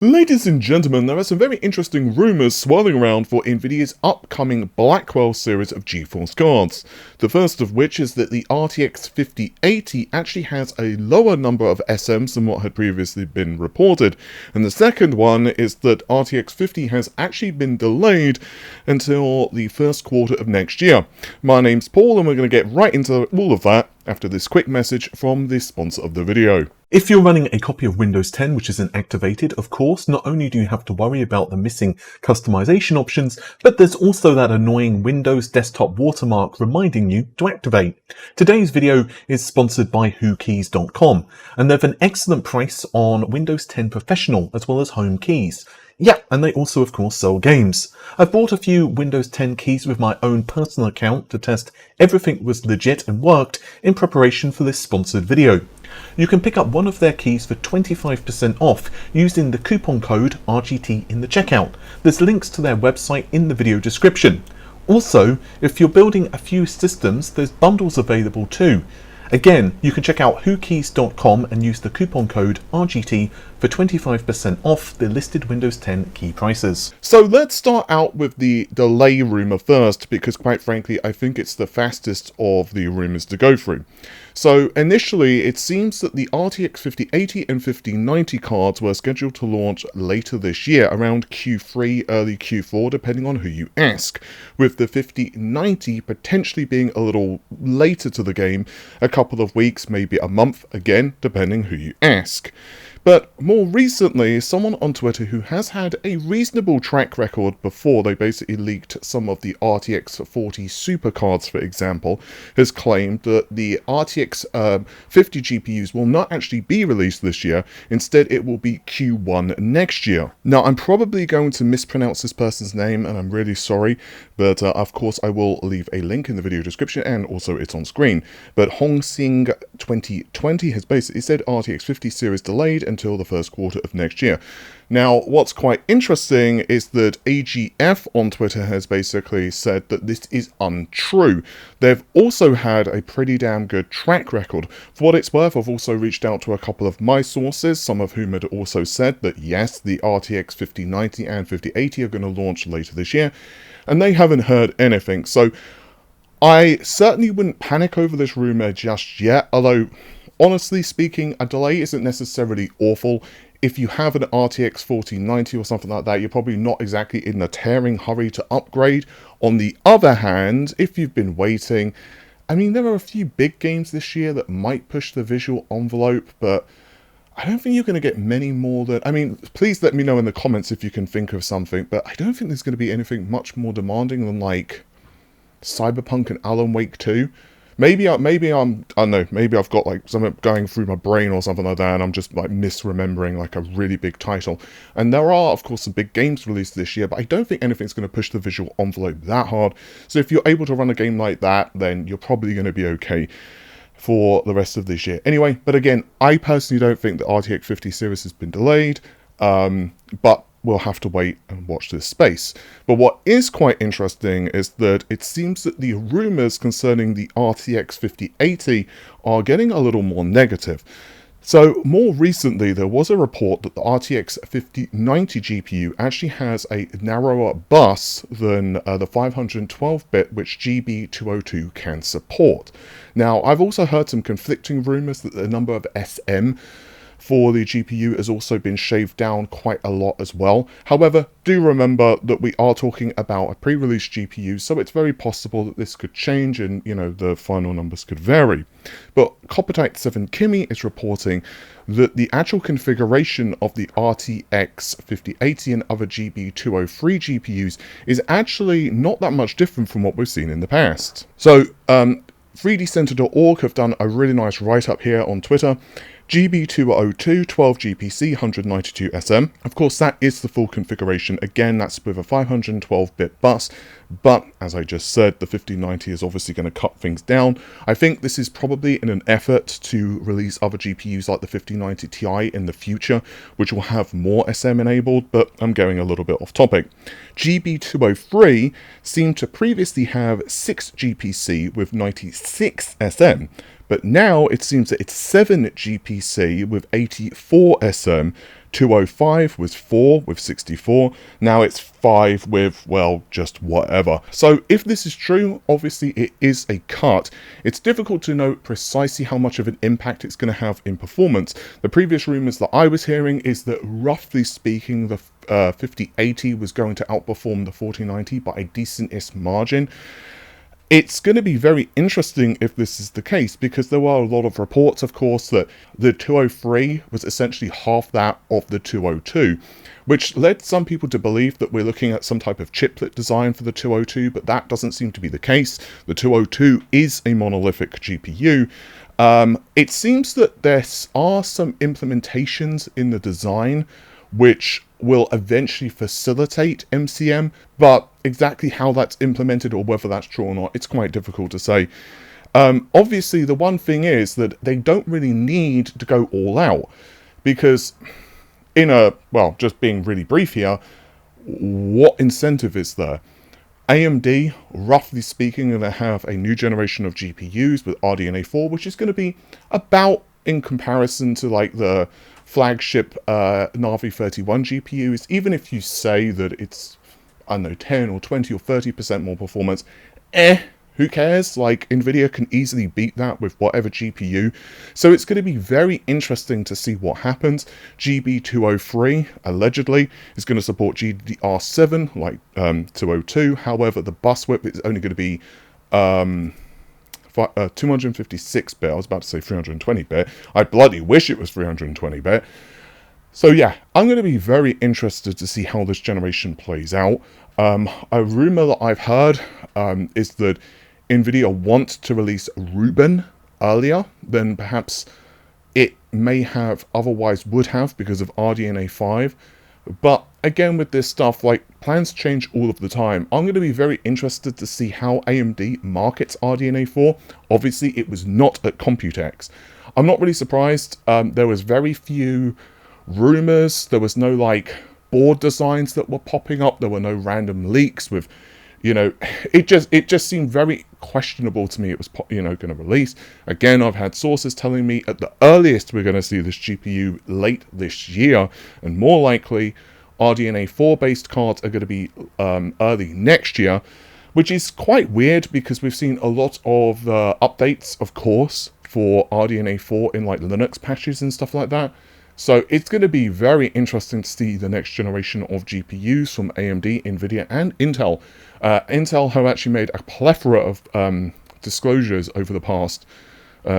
Ladies and gentlemen, there are some very interesting rumours swirling around for Nvidia's upcoming Blackwell series of GeForce cards. The first of which is that the RTX 5080 actually has a lower number of SMs than what had previously been reported. And the second one is that RTX 50 has actually been delayed until the first quarter of next year. My name's Paul and we're going to get right into all of that after this quick message from the sponsor of the video. If you're running a copy of Windows 10 which isn't activated, of course, not only do you have to worry about the missing customization options, but there's also that annoying Windows desktop watermark reminding you to activate. Today's video is sponsored by WhoKeys.com, and they have an excellent price on Windows 10 Professional as well as Home keys. Yeah, and they also of course sell games. I've bought a few Windows 10 keys with my own personal account to test everything was legit and worked in preparation for this sponsored video. You can pick up one of their keys for 25% off using the coupon code RGT in the checkout. There's links to their website in the video description. Also, if you're building a few systems, there's bundles available too. Again, you can check out WhoKeys.com and use the coupon code RGT for 25% off the listed Windows 10 key prices. So let's start out with the delay rumour first, because quite frankly I think it's the fastest of the rumours to go through. So initially it seems that the RTX 5080 and 5090 cards were scheduled to launch later this year, around Q3, early Q4, depending on who you ask, with the 5090 potentially being a little later to the game, a couple of weeks, maybe a month, again, depending who you ask. But more recently, someone on Twitter who has had a reasonable track record before, they basically leaked some of the RTX 40 Super cards, for example, has claimed that the RTX 50 GPUs will not actually be released this year. Instead, it will be Q1 next year. Now, I'm probably going to mispronounce this person's name, and I'm really sorry, but of course I will leave a link in the video description, and also it's on screen. But Hongsing 2020 has basically said RTX 50 series delayed until the first quarter of next year. Now, what's quite interesting is that AGF on Twitter has basically said that this is untrue. They've also had a pretty damn good track record. For what it's worth, I've also reached out to a couple of my sources, some of whom had also said that yes, the RTX 5090 and 5080 are going to launch later this year, and they haven't heard anything. So I certainly wouldn't panic over this rumor just yet, although honestly speaking, a delay isn't necessarily awful. If you have an RTX 4090 or something like that, you're probably not exactly in a tearing hurry to upgrade. On the other hand, if you've been waiting, I mean, there are a few big games this year that might push the visual envelope, but I don't think you're going to get many more than... I mean, please let me know in the comments if you can think of something, but I don't think there's going to be anything much more demanding than, like, Cyberpunk and Alan Wake 2. Maybe I don't know, maybe I've got like something going through my brain or something like that, and I'm just like misremembering like a really big title. And there are, of course, some big games released this year, but I don't think anything's going to push the visual envelope that hard. So if you're able to run a game like that, then you're probably going to be okay for the rest of this year. Anyway, but again, I personally don't think the RTX 50 series has been delayed, but we'll have to wait and watch this space. But what is quite interesting is that it seems that the rumours concerning the RTX 5080 are getting a little more negative. So more recently, there was a report that the RTX 5090 GPU actually has a narrower bus than the 512-bit, which GB202 can support. Now, I've also heard some conflicting rumours that the number of SM for the GPU has also been shaved down quite a lot as well. However, do remember that we are talking about a pre-release GPU, so it's very possible that this could change and, you know, the final numbers could vary. But Computex 7 Kimi is reporting that the actual configuration of the RTX 5080 and other GB203 GPUs is actually not that much different from what we've seen in the past. So, 3dcenter.org have done a really nice write-up here on Twitter. GB202, 12 GPC, 192 SM. Of course, that is the full configuration. Again, that's with a 512-bit bus, but as I just said, the 5090 is obviously going to cut things down. I think this is probably in an effort to release other GPUs like the 5090 Ti in the future, which will have more SM enabled, but I'm going a little bit off topic. GB203 seemed to previously have 6 GPC with 96 SM. But now it seems that it's 7 GPC with 84 SM, 205 was 4 with 64. Now it's 5 with, well, just whatever. So if this is true, obviously it is a cut. It's difficult to know precisely how much of an impact it's going to have in performance. The previous rumors that I was hearing is that, roughly speaking, the 5080 was going to outperform the 4090 by a decent-ish margin. It's going to be very interesting if this is the case, because there were a lot of reports, of course, that the 203 was essentially half that of the 202, which led some people to believe that we're looking at some type of chiplet design for the 202, but that doesn't seem to be the case. The 202 is a monolithic GPU. It seems that there are some implementations in the design which will eventually facilitate MCM, but exactly how that's implemented or whether that's true or not, it's quite difficult to say. Obviously, the one thing is that they don't really need to go all out, because well, just being really brief here, what incentive is there? AMD, roughly speaking, are going to have a new generation of GPUs with RDNA 4, which is going to be about, in comparison to like the flagship Navi 31 GPUs, even if you say that it's, I don't know, 10 or 20 or 30% more performance, who cares? Like, Nvidia can easily beat that with whatever GPU. So it's going to be very interesting to see what happens. GB203, allegedly, is going to support GDDR7, like 202. However, the bus width is only going to be 256-bit. I was about to say 320-bit. I bloody wish it was 320-bit. So yeah, I'm going to be very interested to see how this generation plays out. A rumor that I've heard is that Nvidia wants to release Rubin earlier than perhaps it may have otherwise would have because of RDNA 5. But again, with this stuff, like, plans change all of the time. I'm going to be very interested to see how AMD markets RDNA 4. Obviously, it was not at Computex. I'm not really surprised. There was very few rumors. There was no, like, board designs that were popping up. There were no random leaks with, you know, it just seemed very questionable to me it was, you know, going to release. Again, I've had sources telling me at the earliest we're going to see this GPU late this year, and more likely RDNA 4 based cards are going to be early next year, which is quite weird because we've seen a lot of updates, of course, for RDNA 4 in like Linux patches and stuff like that. So it's going to be very interesting to see the next generation of GPUs from AMD, Nvidia, and Intel. Intel have actually made a plethora of disclosures over the past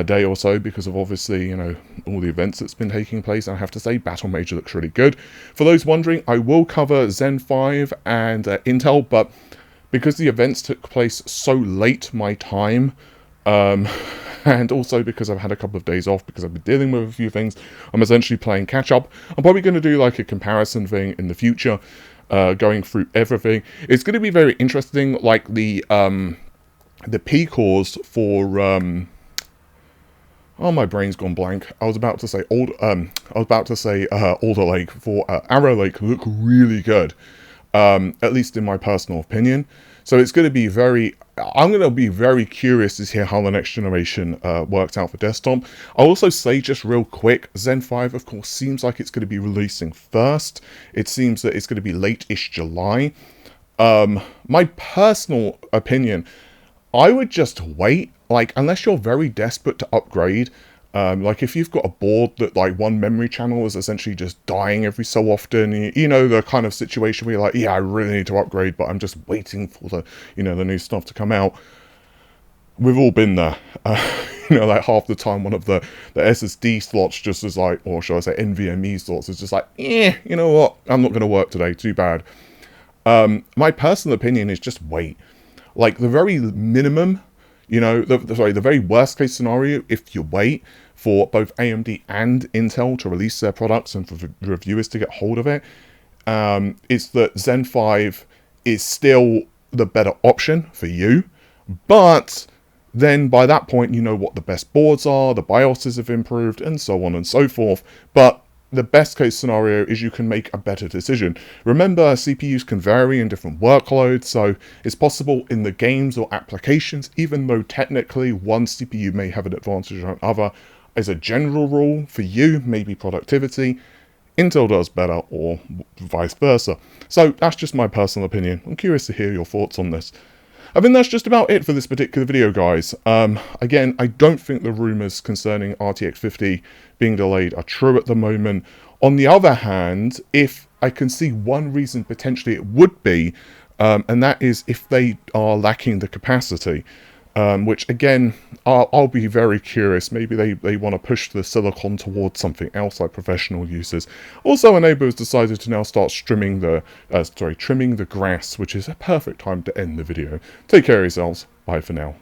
day or so because of, obviously, you know, all the events that's been taking place. I have to say, Battle Major looks really good. For those wondering, I will cover Zen 5 and Intel, but because the events took place so late my time, and also because I've had a couple of days off because I've been dealing with a few things, I'm essentially playing catch up. I'm probably going to do like a comparison thing in the future, going through everything. It's going to be very interesting, like the P cores for oh, my brain's gone blank. I was about to say Alder Lake for Arrow Lake look really good, at least in my personal opinion. So it's going to be I'm going to be very curious to hear how the next generation works out for desktop. I'll also say, just real quick, Zen 5, of course, seems like it's going to be releasing first. It seems that it's going to be late-ish July. My personal opinion, I would just wait. Like, unless you're very desperate to upgrade, like if you've got a board that like one memory channel is essentially just dying every so often, you know, the kind of situation where you're like, yeah, I really need to upgrade, but I'm just waiting for the, you know, the new stuff to come out. We've all been there. You know, like half the time one of the SSD slots just is like, or shall I say NVMe slots is just like, you know what, I'm not going to work today, too bad. My personal opinion is just wait. Like, the very minimum, you know, the very worst case scenario, if you wait for both AMD and Intel to release their products and for reviewers to get hold of it, is that Zen 5 is still the better option for you. But then by that point, you know what the best boards are, the BIOSes have improved, and so on and so forth. But the best case scenario is you can make a better decision. Remember, CPUs can vary in different workloads, so it's possible in the games or applications, even though technically one CPU may have an advantage on another. As a general rule, for you, maybe productivity, Intel does better, or vice versa. So that's just my personal opinion. I'm curious to hear your thoughts on this. I think that's just about it for this particular video, guys. Again, I don't think the rumours concerning RTX 50 being delayed are true at the moment. On the other hand, if I can see one reason potentially it would be, and that is if they are lacking the capacity. Which again, I'll be very curious. Maybe they want to push the silicon towards something else like professional uses. Also, Enable has decided to now start trimming the grass, which is a perfect time to end the video. Take care of yourselves. Bye for now.